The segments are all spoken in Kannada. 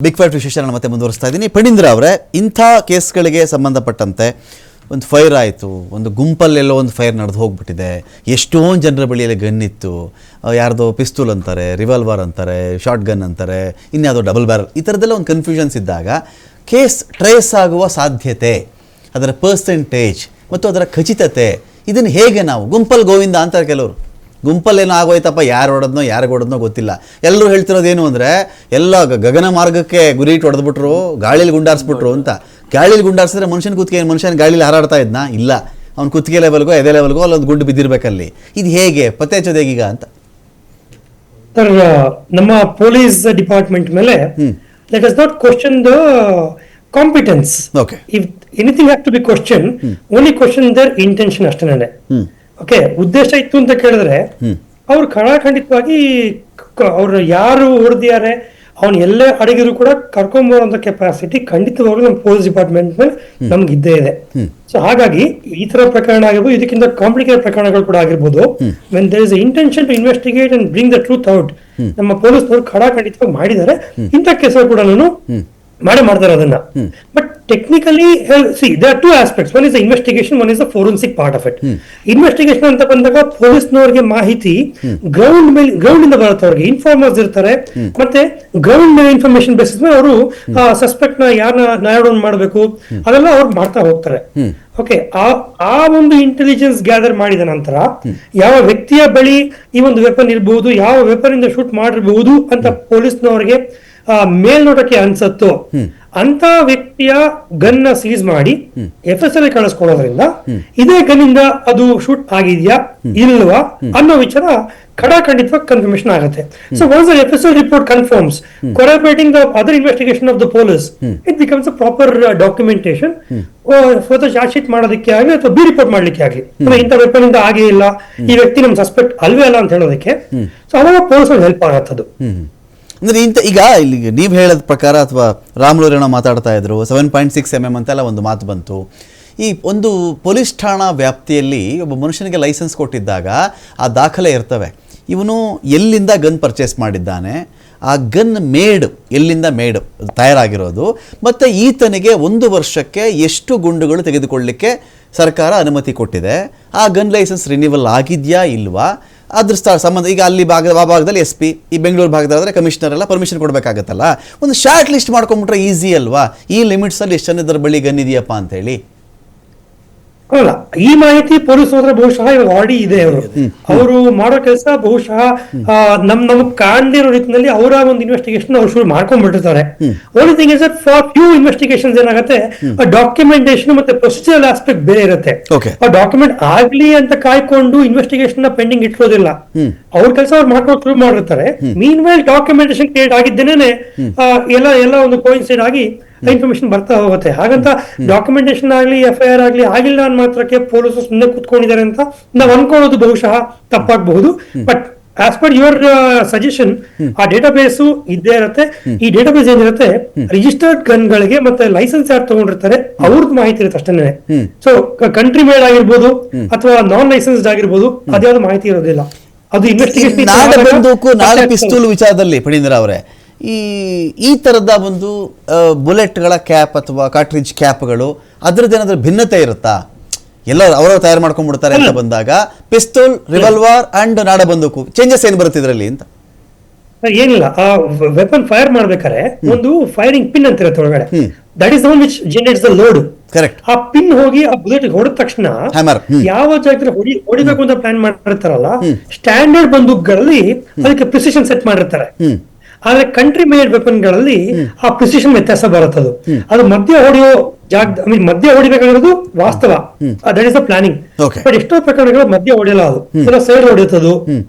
ಬಿಗ್ ಫೈಟ್ ವಿಶೇಷನ ಮತ್ತೆ ಮುಂದುವರಿಸ್ತಾ ಇದ್ದೀನಿ. ಪಣೀಂದ್ರ ಅವರೇ, ಇಂಥ ಕೇಸ್ಗಳಿಗೆ ಸಂಬಂಧಪಟ್ಟಂತೆ ಒಂದು ಫೈರ್ ಆಯಿತು, ಒಂದು ಗುಂಪಲ್ಲೆಲ್ಲೋ ಒಂದು ಫೈರ್ ನಡೆದು ಹೋಗ್ಬಿಟ್ಟಿದೆ, ಎಷ್ಟೊಂದು ಜನರ ಬಳಿಯಲ್ಲಿ ಗನ್ ಇತ್ತು, ಯಾರ್ದೋ ಪಿಸ್ತೂಲ್ ಅಂತಾರೆ, ರಿವಾಲ್ವರ್ ಅಂತಾರೆ, ಶಾರ್ಟ್ ಗನ್ ಅಂತಾರೆ, ಇನ್ಯಾವುದೋ ಡಬಲ್ ಬ್ಯಾರಲ್, ಈ ಥರದ್ದೆಲ್ಲ ಒಂದು ಕನ್ಫ್ಯೂಷನ್ಸ್ ಇದ್ದಾಗ ಕೇಸ್ ಟ್ರೇಸ್ ಆಗುವ ಸಾಧ್ಯತೆ, ಅದರ ಪರ್ಸೆಂಟೇಜ್ ಮತ್ತು ಅದರ ಖಚಿತತೆ, ಇದನ್ನು ಹೇಗೆ ನಾವು ಗುಂಪಲ್ ಗೋವಿಂದ ಅಂತಾರೆ ಕೆಲವರು. ಗುಂಪಲ್ಲೇನೋ ಆಗೋಯ್ತಪ್ಪ, ಯಾರು ಹೊಡೆದ್ನೋ ಯಾರಿಗೆ ಹೊಡೆದ್ನೋ ಗೊತ್ತಿಲ್ಲ. ಎಲ್ಲರೂ ಹೇಳ್ತಿರೋದೇನು ಅಂದರೆ ಎಲ್ಲ ಗಗನ ಮಾರ್ಗಕ್ಕೆ ಗುರಿ ಇಟ್ಟು ಹೊಡೆದ್ಬಿಟ್ರು, ಗಾಳೀಲಿ ಗುಂಡಾರಿಸ್ಬಿಟ್ರು ಅಂತ. ಗಾಳೀಲಿ ಗುಂಡಾರಿಸಿದ್ರೆ ಮನುಷ್ಯನ ಗಾಳೀಲಿ ಹಾರಾಡ್ತಾ ಇದ್ನಾ? ಇಲ್ಲ, ಅವ್ನು ಕುತ್ತಿಗೆ ಲೆವೆಲ್ಗೋ ಎದೆ ಲೆವೆಲ್ಗೋ ಅಲ್ಲೊಂದು ಗುಂಡು ಬಿದ್ದಿರ್ಬೇಕಲ್ಲಿ. ಇದು ಹೇಗೆ ಪತ್ತೆ ಹಚ್ಚೋದು ಹೇಗೀಗ ಅಂತ ಸರ್, ನಮ್ಮ ಪೊಲೀಸ್ ಡಿಪಾರ್ಟ್ಮೆಂಟ್ ಮೇಲೆ let us not question the competence. If anything have to be question, only question their intention ಅಷ್ಟೇನೆ. ಓಕೆ, ಉದ್ದೇಶ ಇತ್ತು ಅಂತ ಕೇಳಿದ್ರೆ ಅವ್ರು ಖಂಡಿತವಾಗಿ ಅವ್ರು ಯಾರು ಹೊಡೆದಿದ್ದಾರೆ ಅವ್ನು ಎಲ್ಲೇ ಅಡಗಿದ್ರು ಕೂಡ ಕರ್ಕೊಂಬರುವಂತ ಕೆಪಾಸಿಟಿ ಖಂಡಿತವಾಗ್ಲೂ ನಮ್ಮ ಪೊಲೀಸ್ ಡಿಪಾರ್ಟ್ಮೆಂಟ್ ಮೇಲೆ ನಮ್ಗೆ ಇದ್ದೇ ಇದೆ. ಸೊ ಹಾಗಾಗಿ ಈ ತರ ಪ್ರಕರಣ ಆಗಿರ್ಬೋದು, ಇದಕ್ಕಿಂತ ಕಾಂಪ್ಲಿಕೇಟೆಡ್ ಪ್ರಕರಣಗಳು ಕೂಡ ಆಗಿರ್ಬೋದು, when there is intention to investigate and bring the truth out, ನಮ್ಮ ಪೊಲೀಸ್ನವರು ಖಂಡಿತವಾಗಿ ಮಾಡಿದ್ದಾರೆ. ಇಂಥ ಕೇಸಲ್ಲಿ ಕೂಡ ಮಾಡ್ತಾರೆ ಅದನ್ನ. But technically see there are two aspects. One is the investigation, one is the forensic part of it. Investigation ಅಂತ ಬಂದಾಗ ಪೊಲೀಸ್ನವರಿಗೆ ಮಾಹಿತಿ ಗ್ರೌಂಡ್ ಇಂದ ಬರುತ್ತೆ, ಅವ್ರಿಗೆ ಇನ್ಫಾರ್ಮರ್ಸ್ ಇರ್ತಾರೆ, ಮತ್ತೆ ಗ್ರೌಂಡ್ ಮೇಲೆ ಇನ್ಫಾರ್ಮೇಶನ್ ಬೇಸಿಸ್ ಮೇಲೆ ಅವರು ಸಸ್ಪೆಕ್ಟ್ ನ ಯಾರನ್ನ ನ್ಯಾಯವನ್ನು ಮಾಡಬೇಕು ಅದೆಲ್ಲ ಅವ್ರು ಮಾಡ್ತಾ ಹೋಗ್ತಾರೆ. ಓಕೆ, ಆ ಒಂದು ಇಂಟೆಲಿಜೆನ್ಸ್ ಗ್ಯಾದರ್ ಮಾಡಿದ ನಂತರ ಯಾವ ವ್ಯಕ್ತಿಯ ಬಳಿ ಈ ಒಂದು ವೆಪನ್ ಇರಬಹುದು, ಯಾವ ವೆಪನ್ ಇಂದ ಶೂಟ್ ಮಾಡಿರಬಹುದು ಅಂತ ಪೊಲೀಸ್ನವರಿಗೆ ಮೇಲ್ನೋಟಕ್ಕೆ ಅನ್ಸತ್ತೋ ಅಂತ ವ್ಯಕ್ತಿಯ ಗನ್ ನ ಸೀಸ್ ಮಾಡಿ FSL ಕಳಿಸ್ಕೊಡೋದ್ರಿಂದ ಇದೇ ಗನ್ ಇಂದ ಅದು ಶೂಟ್ ಆಗಿದ್ಯಾ ಇಲ್ವಾ ಅನ್ನೋ ವಿಚಾರ ಖಂಡಿತವಾಗಿ ಕನ್ಫರ್ಮೇಶನ್ ಆಗುತ್ತೆ. So once the FSL report confirms corroborating the other investigation of the police, it becomes a proper documentation for the charge sheet ಮಾಡೋದಕ್ಕೆ ಆಗಲಿ ಅಥವಾ ಬಿ ರಿಪೋರ್ಟ್ ಮಾಡ್ಲಿಕ್ಕೆ ಆಗಲಿ. ಇಂಥ ವೆಪನ್ ಇಂದ ಆಗೇ ಇಲ್ಲ, ಈ ವ್ಯಕ್ತಿ ನಮ್ ಸಸ್ಪೆಕ್ಟ್ ಅಲ್ವೇ ಅಲ್ಲ ಅಂತ ಹೇಳೋದಕ್ಕೆ ಸೊ ಅವಾಗ ಪೊಲೀಸ್ ಹೆಲ್ಪ್ ಆಗತ್ತದು. ಅಂದರೆ ಈಗ ಇಲ್ಲಿ ನೀವು ಹೇಳೋದ ಪ್ರಕಾರ ಅಥವಾ ರಾಮುಲು ಮಾತಾಡ್ತಾ ಇದ್ರು 7.6 mm ಅಂತೆಲ್ಲ ಒಂದು ಮಾತು ಬಂತು. ಈ ಒಂದು ಪೊಲೀಸ್ ಠಾಣಾ ವ್ಯಾಪ್ತಿಯಲ್ಲಿ ಒಬ್ಬ ಮನುಷ್ಯನಿಗೆ ಲೈಸೆನ್ಸ್ ಕೊಟ್ಟಿದ್ದಾಗ ಆ ದಾಖಲೆ ಇರ್ತವೆ. ಇವನು ಎಲ್ಲಿಂದ ಗನ್ ಪರ್ಚೇಸ್ ಮಾಡಿದ್ದಾನೆ, ಆ ಗನ್ ಎಲ್ಲಿಂದ ತಯಾರಾಗಿರೋದು, ಮತ್ತು ಈತನಿಗೆ 1 ವರ್ಷಕ್ಕೆ ಎಷ್ಟು ಗುಂಡುಗಳು ತೆಗೆದುಕೊಳ್ಳಲಿಕ್ಕೆ ಸರ್ಕಾರ ಅನುಮತಿ ಕೊಟ್ಟಿದೆ, ಆ ಗನ್ ಲೈಸೆನ್ಸ್ ರಿನ್ಯೂವಲ್ ಆಗಿದೆಯಾ ಇಲ್ವಾ, ಅದ್ರ ಸಂಬಂಧ. ಈಗ ಅಲ್ಲಿ ಆ ಭಾಗದಲ್ಲಿ SP, ಈ ಬೆಂಗಳೂರು ಭಾಗದಾದ್ರೆ ಕಮಿಷನರ್ ಎಲ್ಲ ಪರ್ಮಿಷನ್ ಕೊಡಬೇಕಾಗತ್ತಲ್ಲ. ಒಂದು ಶಾರ್ಟ್ ಲಿಸ್ಟ್ ಮಾಡ್ಕೊಂಡ್ಬಿಟ್ರೆ ಈಸಿ ಅಲ್ವಾ, ಈ ಲಿಮಿಟ್ಸಲ್ಲಿ ಎಷ್ಟು ಜನದ ಬಳಿ ಗನ್ ಇದೆಯಪ್ಪ ಅಂತ ಹೇಳಿ. ಅಲ್ಲ, ಈ ಮಾಹಿತಿ ಪೊಲೀಸ್ ಹೋದ್ರೆ ಬಹುಶಃ ಇವಾಗ ಆಲ್ರೆಡಿ ಇದೆ. ಅವರು ಮಾಡೋ ಕೆಲಸ ಬಹುಶಃ ನಮಗ್ ಕಾಣ್ದಿರೋ ರೀತಿಯಲ್ಲಿ ಅವರ ಒಂದು ಇನ್ವೆಸ್ಟಿಗೇಷನ್ ಅವ್ರು ಶುರು ಮಾಡ್ಕೊಂಡ್ಬಿಟ್ಟಿರ್ತಾರೆ. Only thing is that for few investigations ಏನಾಗುತ್ತೆ, ಡಾಕ್ಯುಮೆಂಟೇಶನ್ ಮತ್ತೆ ಪ್ರೊಸೀಜರಲ್ ಆಸ್ಪೆಕ್ಟ್ ಬೇರೆ ಇರುತ್ತೆ. ಆ ಡಾಕ್ಯುಮೆಂಟ್ ಆಗ್ಲಿ ಅಂತ ಕಾಯ್ಕೊಂಡು ಇನ್ವೆಸ್ಟಿಗೇಷನ್ ನ ಪೆಂಡಿಂಗ್ ಇಟ್ರೋದಿಲ್ಲ. ಅವ್ರ ಕೆಲಸ ಅವ್ರು ಮಾಡ್ಕೊಂಡು ಶುರು ಮಾಡಿರ್ತಾರೆ. ಮೀನ್ ವೈಲ್ ಡಾಕ್ಯುಮೆಂಟೇಶನ್ ಕ್ರಿಯೇಟ್ ಆಗಿದ್ದೇನೆ ಎಲ್ಲ ಒಂದು ಕೋಇನ್ಸೈಡ್ ಆಗಿ ಇನ್ಫಾರ್ಮೇಶನ್ ಬರ್ತಾ ಹೋಗುತ್ತೆ. ಹಾಗಂತ ಡಾಕ್ಯುಮೆಂಟೇಶನ್ ಆಗ್ಲಿ FIR ಆಗ್ಲಿ ಆಗಿಲ್ಲ ಅನ್ನೋ ಮಾತ್ರಕ್ಕೆ ಪೊಲೀಸರು ಸುಮ್ಮನೆ ಕೂತ್ಕೊಂಡಿದ್ದಾರೆ ಅಂತ ನಾವು ಅನ್ಕೊಳ್ಳೋದು ಬಹುಶಃ ತಪ್ಪಾಗಬಹುದು. But as per your suggestion, ಆ ಡೇಟಾಬೇಸ್ ಇದ್ದೇ ಇರುತ್ತೆ. ಈ ಡೇಟಾಬೇಸ್ ಏನಿರುತ್ತೆ, ರಿಜಿಸ್ಟರ್ಡ್ ಗನ್ಗಳಿಗೆ ಮತ್ತೆ ಲೈಸೆನ್ಸ್ ಯಾರು ತಗೊಂಡಿರ್ತಾರೆ ಅವ್ರದ್ದು ಮಾಹಿತಿ ಇರುತ್ತೆ ಅಷ್ಟೇ. ಸೊ ಕಂಟ್ರಿ ಮೇಡ್ ಆಗಿರ್ಬೋದು ಅಥವಾ ನಾನ್ ಲೈಸೆನ್ಸ್ಡ್ ಆಗಿರ್ಬೋದು, ಅದ್ಯಾವ್ದು ಮಾಹಿತಿ ಇರೋದಿಲ್ಲ. ಅದು ಇನ್ವೆಸ್ಟಿಗೇಷನ್ ಪಿಸ್ತೂಲ್ ವಿಚಾರದಲ್ಲಿ ಪಣೀಂದ್ರ ಅವರೇ, ಈ ಥರದ ಒಂದು ಬುಲೆಟ್ಗಳ ಕ್ಯಾಪ್ ಅಥವಾ ಕಾರ್ಟ್ರಿಜ್ ಕ್ಯಾಪ್ಗಳು ಅದರದ್ದೇನಾದ್ರೂ ಭಿನ್ನತೆ ಇರುತ್ತಾ? ಎಲ್ಲರೂ ಅವರವರು ತಯಾರು ಮಾಡ್ಕೊಂಡ್ಬಿಡ್ತಾರೆ ಅಂತ ಬಂದಾಗ ಪಿಸ್ತೂಲ್, ರಿವಾಲ್ವರ್ ಅಂಡ್ ನಾಡಬಂದೂಕು ಚೇಂಜಸ್ ಏನು ಬರುತ್ತೆ ಇದರಲ್ಲಿ ಅಂತ? ಏನಿಲ್ಲ, ಆ ವೆಪನ್ ಫೈರ್ ಮಾಡ್ಬೇಕಾದ್ರೆ ಒಂದು ಫೈರಿಂಗ್ ಪಿನ್ ಅಂತ ಇರುತ್ತೆ ಒಳಗಡೆ. That is one which generates the load. Correct. ಆ ಪಿನ್ ಹೋಗಿ ಆ ಬುಲೆಟ್ ಹೊಡೆದ ತಕ್ಷಣ ಯಾವ ಜಾಗದಲ್ಲಿ ಹೊಡಿಬೇಕು ಅಂತ ಪ್ಲಾನ್ ಮಾಡಿರ್ತಾರಲ್ಲ, ಸ್ಟ್ಯಾಂಡರ್ಡ್ ಬಂದೂಕ್ಗಳಲ್ಲಿ ಅದಕ್ಕೆ ಪ್ರಿಸಿಷನ್ ಸೆಟ್ ಮಾಡಿರ್ತಾರೆ. ಆದ್ರೆ ಕಂಟ್ರಿ ಮೇಡ್ ವೆಪನ್ ಗಳಲ್ಲಿ ಆ ಪ್ರಿಸಿಷನ್ ವ್ಯತ್ಯಾಸ ಬರುತ್ತದು. ಅದು ಮಧ್ಯ ಹೊಡಿಬೇಕಾಗಿರೋದು ವಾಸ್ತವ, that is the planning. But ಎಷ್ಟೋ ಪ್ರಕರಣಗಳು ಮಧ್ಯ ಹೊಡೆಯಲ್ಲ, ಅದು ಸೈಡ್ ಹೊಡೆಯುತ್ತದು.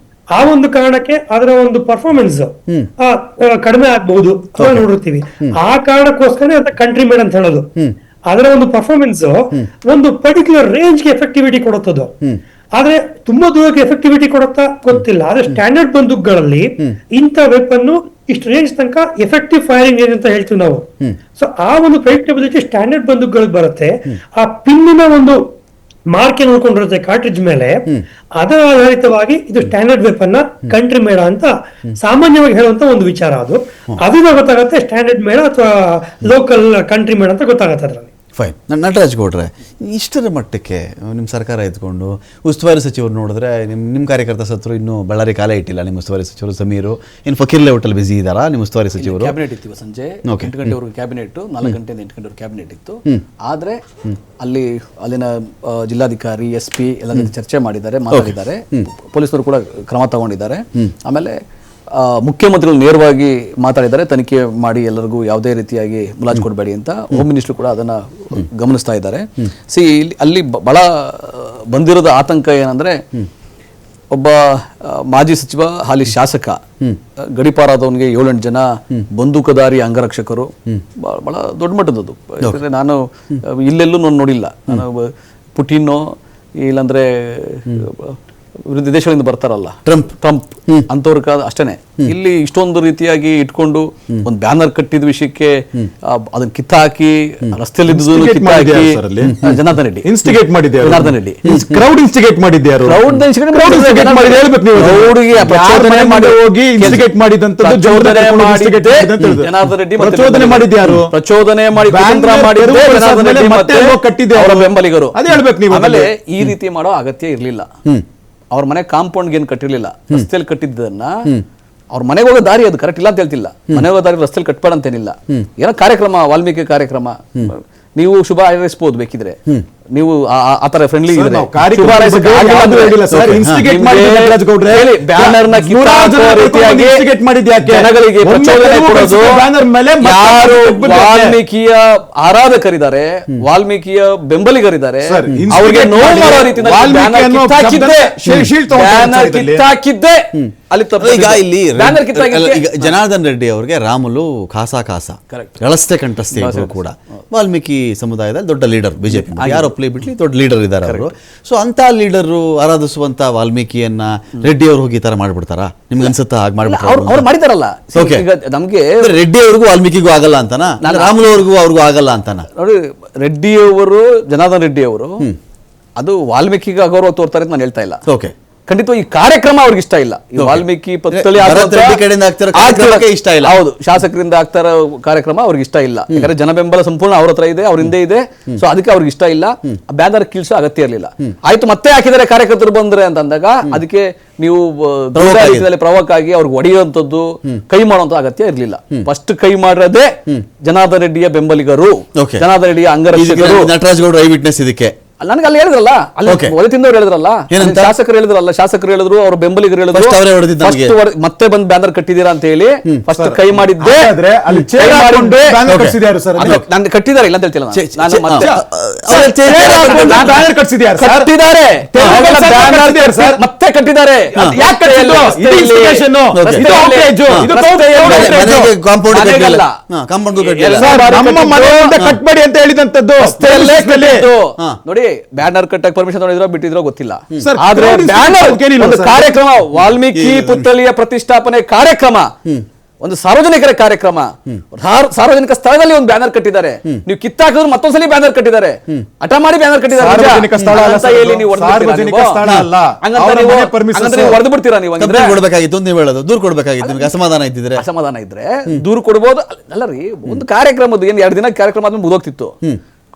ಆ ಒಂದು ಕಾರಣಕ್ಕೆ ಅದರ ಒಂದು ಪರ್ಫಾರ್ಮೆನ್ಸ್ ಕಡಿಮೆ ಆಗ್ಬಹುದು ನೋಡಿರ್ತೀವಿ. ಆ ಕಾರಣಕ್ಕೋಸ್ಕರ ಅಂತ ಕಂಟ್ರಿ ಮೇಡ್ ಅಂತ ಹೇಳೋದು. ಅದರ ಒಂದು ಪರ್ಫಾರ್ಮೆನ್ಸ್ ಒಂದು ಪರ್ಟಿಕ್ಯುಲರ್ ರೇಂಜ್ಗೆ ಎಫೆಕ್ಟಿವಿಟಿ ಕೊಡುತ್ತದು. ಆದ್ರೆ ತುಂಬಾ ದೂರಕ್ಕೆ ಎಫೆಕ್ಟಿವಿಟಿ ಕೊಡುತ್ತಾ ಗೊತ್ತಿಲ್ಲ. ಆದ್ರೆ ಸ್ಟ್ಯಾಂಡರ್ಡ್ ಬಂದೂಕ್ಗಳಲ್ಲಿ ಇಂಥ ವೆಪನ್ ಇಷ್ಟು ರೇಂಜ್ ತನಕ ಎಫೆಕ್ಟಿವ್ ಫೈರಿಂಗ್ ಏನಂತ ಹೇಳ್ತೀವಿ ನಾವು. ಸೊ ಆ ಒಂದು ಪ್ರೆಡಿಕ್ಟಬಿಲಿಟಿ ಸ್ಟ್ಯಾಂಡರ್ಡ್ ಬಂದೂಕ್ಗಳಿಗೆ ಬರುತ್ತೆ. ಆ ಪಿನ್ನಿನ ಒಂದು ಮಾರ್ಕ್ ಏನ್ ಉಳ್ಕೊಂಡಿರುತ್ತೆ ಕಾರ್ಟ್ರಿಡ್ಜ್ ಮೇಲೆ, ಅದರ ಆಧಾರಿತವಾಗಿ ಇದು ಸ್ಟ್ಯಾಂಡರ್ಡ್ ವೆಪನ್ ಕಂಟ್ರಿ ಮೇಡ ಅಂತ ಸಾಮಾನ್ಯವಾಗಿ ಹೇಳುವಂತ ಒಂದು ವಿಚಾರ. ಅದು ಗೊತ್ತಾಗುತ್ತೆ ಸ್ಟ್ಯಾಂಡರ್ಡ್ ಮೇಡ ಅಥವಾ ಲೋಕಲ್ ಕಂಟ್ರಿ ಮೇಡ ಅಂತ ಗೊತ್ತಾಗುತ್ತೆ ಅದರಲ್ಲಿ. ಫೈನ್. ನಟರಾಜ್ ಗೌಡ್ರೆ, ಇಷ್ಟರ ಮಟ್ಟಕ್ಕೆ ನಿಮ್ಮ ಸರ್ಕಾರ ಇದ್ಕೊಂಡು ಉಸ್ತುವಾರಿ ಸಚಿವರು ನೋಡಿದ್ರೆ ನಿಮ್ಮ ಕಾರ್ಯಕರ್ತ ಸತ್ರು ಇನ್ನೂ ಬಳ್ಳಾರಿ ಕಾಲ ಇಟ್ಟಿಲ್ಲ. ನಿಮ್ಮ ಉಸ್ತುವಾರಿ ಸಚಿವರು ಸಮೀರು ಇನ್ನು ಫಕೀರ್ ಲೇಔಟಲ್ಲಿ ಬಿಸಿ ಇದ್ದಾರಾ ನಿಮ್ಮ ಉಸ್ತುವಾರಿ ಸಚಿವರು? ಕ್ಯಾಬಿನೆಟ್ ಇತ್ತು ಸಂಜೆ 8 ಗಂಟೆವರೆಗೂ ಕ್ಯಾಬಿನೆಟ್, 4 ಗಂಟೆಯಿಂದ 8 ಗಂಟೆವರೆಗೂ ಕ್ಯಾಬಿನೆಟ್ ಇತ್ತು. ಆದರೆ ಅಲ್ಲಿನ ಜಿಲ್ಲಾಧಿಕಾರಿ SP ಎಲ್ಲ ಚರ್ಚೆ ಮಾಡಿದ್ದಾರೆ, ಮಾತಾಡಿದ್ದಾರೆ. ಪೊಲೀಸರು ಕೂಡ ಕ್ರಮ ತಗೊಂಡಿದ್ದಾರೆ. ಆಮೇಲೆ ಮುಖ್ಯಮಂತ್ರಿಗಳು ನೇರವಾಗಿ ಮಾತಾಡಿದ್ದಾರೆ, ತನಿಖೆ ಮಾಡಿ ಎಲ್ಲರಿಗೂ ಯಾವುದೇ ರೀತಿಯಾಗಿ ಮುಲಾಜು ಕೊಡಬೇಡಿ ಅಂತ. ಹೋಮ್ ಮಿನಿಸ್ಟರ್ ಕೂಡ ಅದನ್ನ ಗಮನಿಸ್ತಾ ಇದ್ದಾರೆ. ಅಲ್ಲಿ ಬಹಳ ಬಂದಿರೋದ ಆತಂಕ ಏನಂದ್ರೆ, ಒಬ್ಬ ಮಾಜಿ ಸಚಿವ, ಹಾಲಿ ಶಾಸಕ, ಗಡಿಪಾರಾದವನಿಗೆ 7-8 ಜನ ಬಂದೂಕಧಾರಿ ಅಂಗರಕ್ಷಕರು, ಬಹಳ ದೊಡ್ಡ ಮಟ್ಟದದು. ಯಾಕಂದ್ರೆ ನಾನು ಇಲ್ಲೆಲ್ಲೂ ನೋಡಿಲ್ಲ. ನಾನು ಪುಟಿನೋ ಇಲ್ಲಾಂದ್ರೆ ವಿರುದ್ಧ ದೇಶಗಳಿಂದ ಬರ್ತಾರಲ್ಲ, ಟ್ರಂಪ್ ಅಂತವ್ರ ಅಷ್ಟೇನೆ. ಇಲ್ಲಿ ಇಷ್ಟೊಂದು ರೀತಿಯಾಗಿ ಇಟ್ಕೊಂಡು ಒಂದು ಬ್ಯಾನರ್ ಕಟ್ಟಿದ ವಿಷಯಕ್ಕೆ ಅದನ್ನ ಕಿತ್ತಾಕಿ ರಸ್ತೆಯಲ್ಲಿ ಜನಾರ್ದನ್ ರೆಡ್ಡಿ ಇನ್ಸ್ಟಿಗೇಟ್ ಮಾಡಿದ್ದಾರೆ. ಜನಾರ್ದನ್ ರೆಡ್ಡಿ ಕ್ರೌಡ್ ಇನ್ಸ್ಟಿಗೇಟ್ ಮಾಡಿದ್ದಾರೆ. ಜನಾರ್ದನ್ ರೆಡ್ಡಿ ಪ್ರಚೋದನೆ ಮಾಡಿದ್ಯಾರು? ಪ್ರಚೋದನೆ ಮಾಡಿ ಜನಾರ್ದನ್ ರೆಡ್ಡಿ ಮತ್ತೆ ಅವರ ಬೆಂಬಲಿಗರು. ಅದೇ ಹೇಳ್ಬೇಕು ನೀವು. ಆಮೇಲೆ ಈ ರೀತಿ ಮಾಡೋ ಅಗತ್ಯ ಇರ್ಲಿಲ್ಲ. ಅವ್ರ ಮನೆ ಕಾಂಪೌಂಡ್ ಏನು ಕಟ್ಟಿರ್ಲಿಲ್ಲ, ರಸ್ತೆಯಲ್ಲಿ ಕಟ್ಟಿದ್ದನ್ನ ಅವ್ರ ಮನೆಗೆ ಹೋಗೋ ದಾರಿ ಅದು ಕರೆಕ್ಟ್ ಇಲ್ಲ ಅಂತ ಹೇಳ್ತಿಲ್ಲ. ಮನೆಗೆ ಹೋಗೋ ದಾರಿ ರಸ್ತೆಯಲ್ಲಿ ಕಟ್ಬೇಡ ಅಂತೇನಿಲ್ಲ. ಏನೋ ಕಾರ್ಯಕ್ರಮ, ವಾಲ್ಮೀಕಿ ಕಾರ್ಯಕ್ರಮ, ನೀವು ಶುಭ ಹಾರೈಸಬಹುದು ಬೇಕಿದ್ರೆ. ನೀವು ಆತರ ಫ್ರೆಂಡ್ಲಿ ವಾಲ್ಮೀಕಿಯ ಆರಾಧಕರಿದ್ದಾರೆ, ವಾಲ್ಮೀಕಿಯ ಬೆಂಬಲಿಗರಿದ್ದಾರೆ, ಅವರಿಗೆ ನೋವು ಮಾಡೋ ರೀತಿಯಲ್ಲಿ ಕಿತ್ತಾಕಿದ್ದೆ ಅಲ್ಲಿ ಈಗ ಇಲ್ಲಿ ಜನಾರ್ದನ್ ರೆಡ್ಡಿ ಅವರಿಗೆ ರಾಮುಲು ಖಾಸ ಎಳಸ್ತೆ ಕಂಠಸ್ಥೆ ಕೂಡ ವಾಲ್ಮೀಕಿ ಸಮುದಾಯದಲ್ಲಿ ದೊಡ್ಡ ಲೀಡರ್, ಬಿಜೆಪಿ ಯಾರು ಒಪ್ಲಿ ಬಿಟ್ಲಿ ದೊಡ್ಡ ಲೀಡರ್ ಇದ್ದಾರೆ ಅವರು. ಸೊ ಅಂತ ಲೀಡರು ಆರಾಧಿಸುವಂತ ವಾಲ್ಮೀಕಿಯನ್ನ ರೆಡ್ಡಿ ಅವರು ಹೋಗಿ ಈ ತರ ಮಾಡ್ಬಿಡ್ತಾರಾ? ನಿಮ್ಗೆ ಅನ್ಸುತ್ತಾ ಹಾಗೆ ಅವ್ರು ಮಾಡಿದಾರಲ್ಲ? ನಮ್ಗೆ ರೆಡ್ಡಿ ಅವ್ರಿಗೂ ವಾಲ್ಮೀಕಿಗೂ ಆಗಲ್ಲ ಅಂತಾನ, ರಾಮುಲು ಅವ್ರಿಗೂ ಆಗಲ್ಲ ಅಂತಾನ? ನೋಡಿ, ರೆಡ್ಡಿಯವರು, ಜನಾರ್ದನ್ ರೆಡ್ಡಿ ಅವರು ಅದು ವಾಲ್ಮೀಕಿಗೆ ಅಗೌರವ ತೋರ್ತಾರೆ ಅಂತ ನಾನು ಹೇಳ್ತಾ ಇಲ್ಲ. ಓಕೆ, ಖಂಡಿತ ಈ ಕಾರ್ಯಕ್ರಮ ಅವ್ರಿಗೆ ಇಷ್ಟ ಇಲ್ಲ. ಈ ವಾಲ್ಮೀಕಿ ಪತ್ತಳಿ ಇಷ್ಟ ಇಲ್ಲ. ಹೌದು, ಶಾಸಕರಿಂದ ಆಗ್ತಾರ ಕಾರ್ಯಕ್ರಮ ಅವ್ರಿಗೆ ಇಷ್ಟ ಇಲ್ಲ. ಯಾಕಂದ್ರೆ ಜನ ಬೆಂಬಲ ಸಂಪೂರ್ಣ ಅವ್ರ ಹತ್ರ ಇದೆ, ಅವ್ರ ಹಿಂದೆ ಇದೆ. ಸೊ ಅದಕ್ಕೆ ಅವ್ರಿಗೆ ಇಷ್ಟ ಇಲ್ಲ. ಬ್ಯಾನರ್ ಕೀಳ್ಸೋ ಅಗತ್ಯ ಇರಲಿಲ್ಲ. ಆಯ್ತು, ಮತ್ತೆ ಹಾಕಿದರೆ ಕಾರ್ಯಕರ್ತರು ಬಂದ್ರೆ ಅಂತ ಅಂದಾಗ ಅದಕ್ಕೆ ನೀವು ಪ್ರವೋಕ್ ಆಗಿ ಅವ್ರಿಗೆ ಹೊಡೆಯುವಂಥದ್ದು, ಕೈ ಮಾಡುವಂತ ಅಗತ್ಯ ಇರಲಿಲ್ಲ. ಫಸ್ಟ್ ಕೈ ಮಾಡಿರೋದೇ ಜನಾರ್ದನ್ ರೆಡ್ಡಿಯ ಬೆಂಬಲಿಗರು, ಜನಾರ್ದನ್ ರೆಡ್ಡಿಯ ಅಂಗರಕ್ಷಕರು. ನಟರಾಜ್ ಗೌಡ್ರು ಐ ವಿಟ್ನೆಸ್ ಇದಕ್ಕೆ ನನಗೆ ಅಲ್ಲಿ ಹೇಳಿದ್ರಲ್ಲ, ಅಲ್ಲಿ ಒಳತಿಂದವ್ರು ಹೇಳಿದ್ರಲ್ಲ, ಶಾಸಕರು ಹೇಳಿದ್ರಲ್ಲ, ಶಾಸಕರು ಹೇಳಿದ್ರು, ಅವ್ರ ಬೆಂಬಲಿಗರು ಹೇಳಿದ್ರು, ಮತ್ತೆ ಬಂದು ಬ್ಯಾನರ್ ಕಟ್ಟಿದೀರಾ ಅಂತ ಹೇಳಿ ಫಸ್ಟ್ ಕೈ ಮಾಡಿದ್ದೆ. ಕಟ್ಟಿದ್ದಾರೆ ಇಲ್ಲ ಅಂತ ಹೇಳ್ತಿಲ್ಲ, ಮತ್ತೆ ಕಟ್ಟಿದ್ದಾರೆ. ಕಟ್ಬೇಡಿ ಅಂತ ಹೇಳಿದಂತದ್ದು ನೋಡಿ. ಬ್ಯಾನರ್ ಕಟ್ಟಕ್ಕೆ ಪರ್ಮಿಷನ್ ತೊಗೊಂಡಿದ್ರೋ ಬಿಟ್ಟಿದ್ರೋ ಗೊತ್ತಿಲ್ಲ. ಆದ್ರೆ ಬ್ಯಾನರ್ ಕಾರ್ಯಕ್ರಮ, ವಾಲ್ಮೀಕಿ ಪುತ್ಥಳಿಯ ಪ್ರತಿಷ್ಠಾಪನೆ ಕಾರ್ಯಕ್ರಮ, ಒಂದು ಸಾರ್ವಜನಿಕರ ಕಾರ್ಯಕ್ರಮ, ಸಾರ್ವಜನಿಕ ಸ್ಥಳದಲ್ಲಿ ಒಂದು ಬ್ಯಾನರ್ ಕಟ್ಟಿದ್ದಾರೆ. ನೀವು ಕಿತ್ತಾಕಿದ್ರು ಮತ್ತೊಂದ್ಸಲಿ ಬ್ಯಾನರ್ ಕಟ್ಟಿದ್ದಾರೆ, ಹಠ ಮಾಡಿ ಬ್ಯಾನರ್ ಕಟ್ಟಿದ್ದಾರೆ. ಹೊಡೆದು ಬಿಡ್ತೀರಾ ನೀವು? ಕೊಡ್ಬೇಕಾಗಿತ್ತು, ನೀವು ಹೇಳೋದು ದೂರ ಕೊಡ್ಬೇಕಾಗಿತ್ತು. ನಿಮಗೆ ಅಸಮಾಧಾನ ಇದ್ದಿದ್ರೆ, ಅಸಮಾಧಾನ ಇದ್ರೆ ದೂರ ಕೊಡ್ಬೋದು. ಅಲ್ಲ ರೀ, ಒಂದು ಕಾರ್ಯಕ್ರಮದ್ದು ಏನ್ 2 ದಿನ ಕಾರ್ಯಕ್ರಮ ಆದ್ಮೇಲೆ ಮುಗಿದೋಗ್ತಿತ್ತು.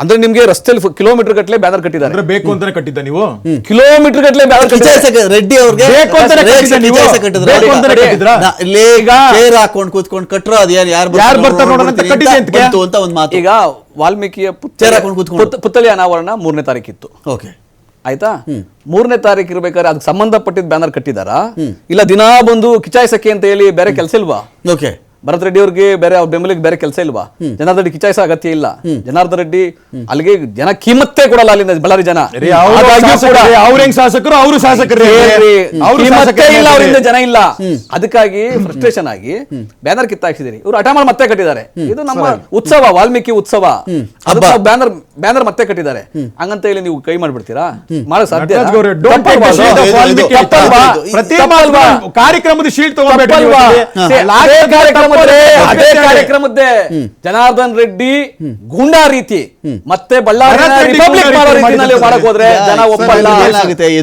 ಅಂದ್ರೆ ನಿಮ್ಗೆ ರಸ್ತೆಯಲ್ಲಿ ಕಿಲೋಮೀಟರ್ ಗಟ್ಟಲೆ ಬ್ಯಾನರ್ ಕಟ್ಟಿದ್ದಾರೆ. ಬೇಕು ಅಂತಾನೆ ಕಟ್ಟಿದ್ದ ನೀವು? ಕಿಲೋಮೀಟರ್ ಗಟ್ಟಲೆ ಬ್ಯಾನರ್ ರೆಡ್ಡಿ ಅವ್ರಿಗೆ ಹಾಕೊಂಡು ಕೂತ್ಕೊಂಡು ಕಟ್ಟರು. ಅದು ಯಾರು ಬರ್ತಾರೆ ಅಂತ ಒಂದು ಮಾತು. ಈಗ ವಾಲ್ಮೀಕಿಯ ಪುತ್ಥಳಿ ಅನಾವರಣ 3ನೇ ತಾರೀಕಿತ್ತು. ಓಕೆ, ಆಯ್ತಾ? 3ನೇ ತಾರೀಕು ಇರ್ಬೇಕಾದ್ರೆ ಅದಕ್ಕೆ ಸಂಬಂಧಪಟ್ಟಿದ್ದ ಬ್ಯಾನರ್ ಕಟ್ಟಿದಾರಾ? ಇಲ್ಲ ದಿನಾ ಬಂದು ಕಿಚಾಯಿಸಕ್ಕೆ ಅಂತ ಹೇಳಿ ಬೇರೆ ಕೆಲಸ ಇಲ್ವಾ? ಓಕೆ, ಭರತ್ ರೆಡ್ಡಿ ಅವ್ರಿಗೆ ಬೇರೆ, ಅವ್ರ ಬೆಂಬಲಿಗೆ ಬೇರೆ ಕೆಲಸ ಇಲ್ವಾ? ಜನಾರ್ದನ್ ರೆಡ್ಡಿ ಕಿಚಾಯಿಸೋ ಅಗತ್ಯ ಇಲ್ಲ. ಜನಾರ್ದನ್ ರೆಡ್ಡಿ ಅಲ್ಲಿಗೆ ಜನ ಕಿಮ್ಮತ್ತೇ ಕೊಡಲ್ಲ. ಅಲ್ಲಿಂದ ಬಳ್ಳಾರಿ ಜನ ಶಾಸಕರು, ಅವರು ಶಾಸಕರು ಅವರಿಂದ ಜನ ಇಲ್ಲ. ಅದಕ್ಕಾಗಿ ಫ್ರಸ್ಟ್ರೇಷನ್ ಆಗಿ ಬ್ಯಾನರ್ ಕಿತ್ತಾಕ್ಸಿದಿರಿ. ಇವ್ರು ಹಠ ಮಾಡಿ ಮತ್ತೆ ಕಟ್ಟಿದ್ದಾರೆ. ಇದು ನಮ್ಮ ಉತ್ಸವ, ವಾಲ್ಮೀಕಿ ಉತ್ಸವ. ಬ್ಯಾನರ್ ಮತ್ತೆ ಕಟ್ಟಿದ್ದಾರೆ. ಹಂಗಂತ ಹೇಳಿ ನೀವು ಕೈ ಮಾಡ್ಬಿಡ್ತೀರಾ? ಮಾಡಕ್ ಸಾಧ್ಯ? ಕಾರ್ಯಕ್ರಮದ ಶೀಲ್ಡ್ ತಗೋಬೇಡ. ಕಾರ್ಯಕ್ರಮದ್ದೇ ಅದೇ ಕಾರ್ಯಕ್ರಮದ್ದೇ ಜನಾರ್ದನ್ ರೆಡ್ಡಿ ಗೂಂಡಾ ರೀತಿ ಮತ್ತೆ ಬಳ್ಳಾರಿ ಭರತ್ ರೆಡ್ಡಿ ರಿಪಬ್ಲಿಕ್ ಗೂಂಡಾ ಮಾಡೋ ರೀತಿ ರೀತಿಯಲ್ಲಿ ಮಾಡಕ್ ಹೋದ್ರೆ ಜನ ಒಪ್ಪಲ್ಲ. ಏನಾಗುತ್ತೆ ಇದು